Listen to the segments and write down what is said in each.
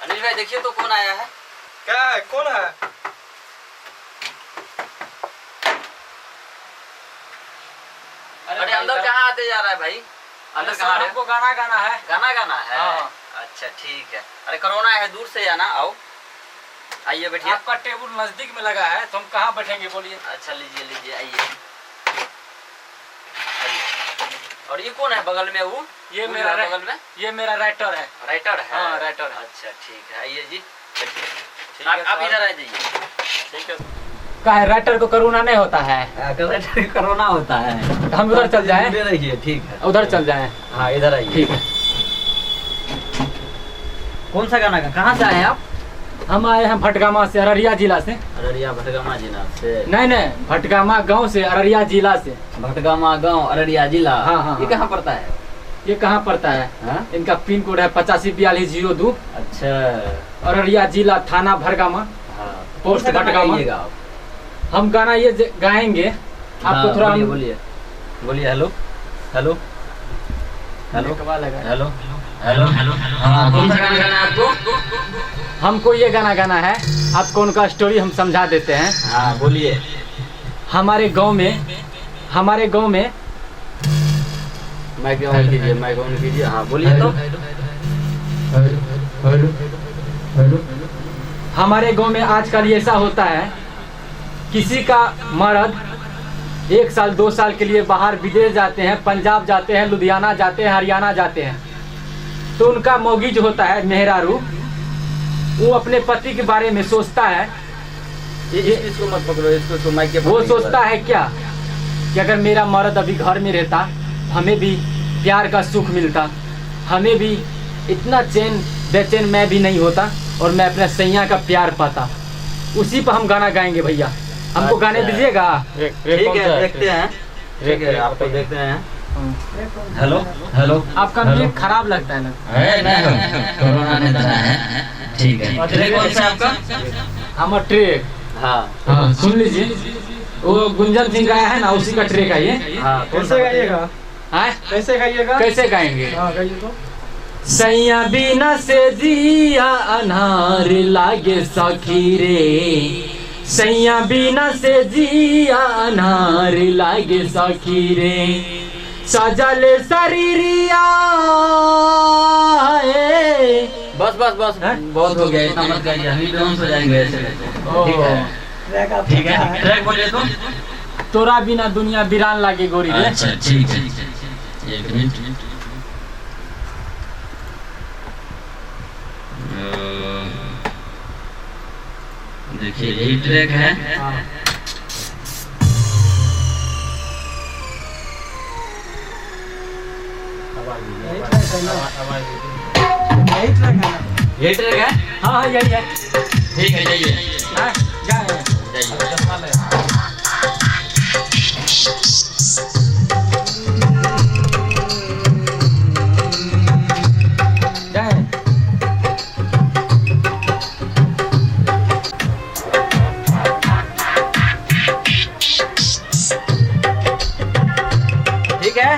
अनिल भाई देखिए तो कौन आया है। क्या है, कौन है? अरे अंदर कहाँ आते जा रहा है भाई? अंदर कहाँ? हमको गाना गाना है। गाना गाना है। हाँ। अच्छा ठीक है। अरे कोरोना है, दूर से आना। आओ आइए बैठिए। आपका टेबल नजदीक में लगा है तो हम कहाँ बैठेंगे बोलिए। अच्छा लीजिए लीजिए, आइए आइए। और ये कौन है बगल में? वो ये मेरा बगल में, ये मेरा राइटर है। राइटर है। हाँ राइटर है। अच्छा ठीक है, आइए जी बैठिए। है, आप इधर आ जाइए। ठीक है। का है राइटर को कोरोना नहीं होता है? राइटर कोरोना होता है। हम उधर चल जाएं? रहिए ठीक है, उधर चल जाएं। हाँ इधर आइए। ठीक है। कौन सा गाना? कहाँ से आए आप? हम आए हैं भटगामा से, अररिया जिला से। अररिया भटगामा जिला से? नहीं भटगामा गांव से, अररिया जिला से। भटगामा गांव, अररिया जिला। हाँ। ये कहाँ पड़ता है? ये कहाँ पड़ता है? हाँ? इनका पिन कोड है 854202। अच्छा। अररिया जिला, थाना भटगामा, हाँ। पोस्ट भटगामा। आप हम गाना ये गाएंगे आपको थोड़ा। बोलिए बोलिए। Hello hello hello hello hello hello. हाँ कौन सा गाना गाना है आपको? हमको ये गाना गाना है, आपको उनका स्टोरी हम समझा देते हैं। हाँ बोलिए। हमारे गांव में माइक ऑन कीजिए, माइक ऑन कीजिए। हाँ बोलिए तो। हमारे गांव में आजकल ऐसा होता है, किसी का मर्द 1 साल 2 साल के लिए बाहर विदेश जाते हैं, पंजाब जाते हैं, लुधियाना जाते हैं, हरियाणा जाते हैं, तो उनका मौगी जो होता है मेहरारू, वो अपने पति के बारे में सोचता है। इसको मत पकड़ो, इसको माइक के। वो सोचता है क्या कि अगर मेरा मर्द अभी घर में रहता, हमें भी प्यार का सुख मिलता, हमें भी इतना चैन बेचैन मैं भी नहीं होता और मैं अपने सैया का प्यार पाता। उसी पर हम गाना गाएंगे भैया। हमको गाने दीजिएगा। ठीक है देखते हैं। ठीक है आपको देखते हैं। Hello hello. आपका म्यूजिक खराब लगता है ना? कोरोना ने धरा है। ठीक है। ट्रैक कौन सा आपका? हमारा ट्रैक। हाँ सुन लीजिए, वो गुंजन सिंह गाया है ना, उसी का ट्रैक है ये। हाँ कैसे गाइएगा? कैसे गाइएगा? कैसे गाएंगे? सैया बिना से जिया अनार लागे सखी रे, सैया बिना से जिया अनार लागे सखी रे, सजल शरीरिया। बस बस बस बहुत हो गया, इतना मत गाइए, हम ही डांस हो जाएंगे ऐसे। ठीक है ट्रैक बोलिए तो। तोरा बिना दुनिया वीरान लागे गोरी रे। अच्छा ठीक है, एक मिनट। देखिए यही ट्रैक है। यही ट्रैक है। हाँ यही है। ठीक है जाइए। जाए ठीक है।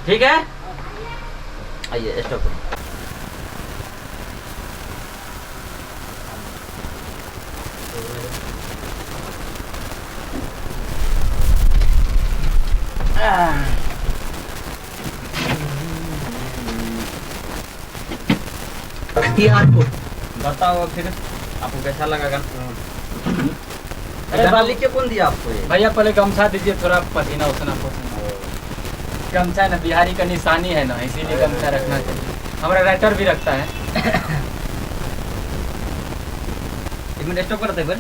ठीक है, आइए स्टॉप करो। बताओ फिर आपको कैसा लगा गाना? अरे बाली क्यों कौन दिया आपको ये? भैया पहले गमछा दीजिए, थोड़ा पसीना उतना गमछा ना बिहारी का निशानी है ना, इसीलिए गमछा रखना चाहिए। हमारा राइटर भी रखता है। एक मिनट स्टॉप करते फिर।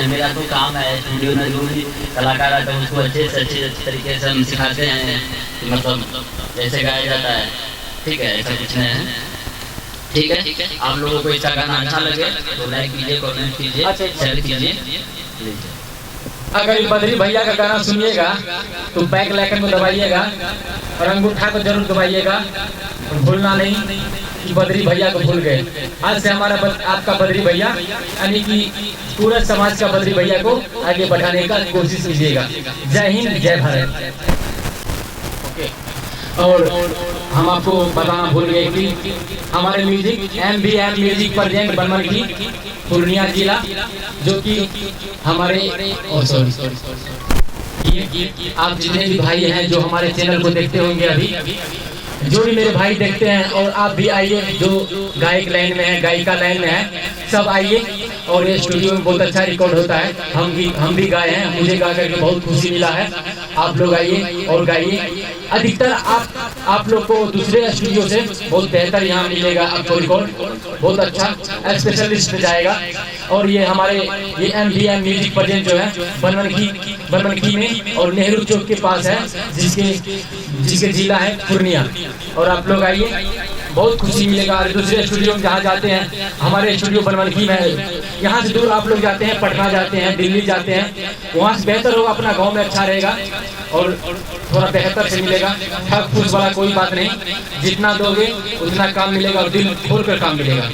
मेरा तो काम है स्टूडियो में जो भी कलाकार आता है उसको अच्छे से अच्छे तरीके से हम सिखाते हैं, मतलब जैसे गाया जाता है। ठीक है, ऐसा कुछ नहीं है। ठीक है, आप लोगों को इसका गाना अच्छा लगे तो लाइक कीजिए, कमेंट कीजिए, शेयर कीजिए। अगर बद्री भैया का गाना सुनिएगा तो बैक लाइकन को दबाइएगा और अंगूठा को जरूर दबाइएगा, और भूलना नहीं कि बद्री भैया को भूल गए। आज से हमारा आपका बद्री भैया यानी कि पूरा समाज का बद्री भैया को आगे बढ़ाने का कोशिश कीजिएगा। जय हिंद, जय भारत। ओके, और हम आपको बताना भूल गए कि हमारे music MVM music present Banmankhi Purnia जिला, जो कि हमारे आप जितने भी भाई हैं जो हमारे चैनल को देखते होंगे, अभी जो भी मेरे भाई देखते हैं, और आप भी आइए जो गायक लाइन में है, गायिका लाइन में है, सब आइए। और ये स्टूडियो में बहुत अच्छा रिकॉर्ड होता है, हम भी गाए हैं, मुझे गा करके बहुत खुशी मिला है। आप लोग आइए और गाइए। अधिकतर आप लोग को दूसरे स्टूडियो से बहुत बेहतर यहाँ मिलेगा आपको रिकॉर्ड, बहुत अच्छा स्पेशलिस्ट जाएगा। और ये हमारे ये MVM म्यूजिक प्रेजेंट जो है बनमनखी में और नेहरू चौक के पास है, जिसके जिला है पूर्णिया। और आप लोग आइए, बहुत खुशी मिलेगा। और दूसरे स्टूडियो में जहाँ जाते हैं, हमारे स्टूडियो बनमनखी में है, यहाँ से दूर आप लोग जाते हैं, पटना जाते हैं, दिल्ली जाते हैं, वहाँ से बेहतर होगा, अपना गांव में अच्छा रहेगा और थोड़ा बेहतर से मिलेगा। ठग फूस वाला कोई बात नहीं, जितना दोगे उतना काम मिलेगा और दिल खोल कर काम मिलेगा।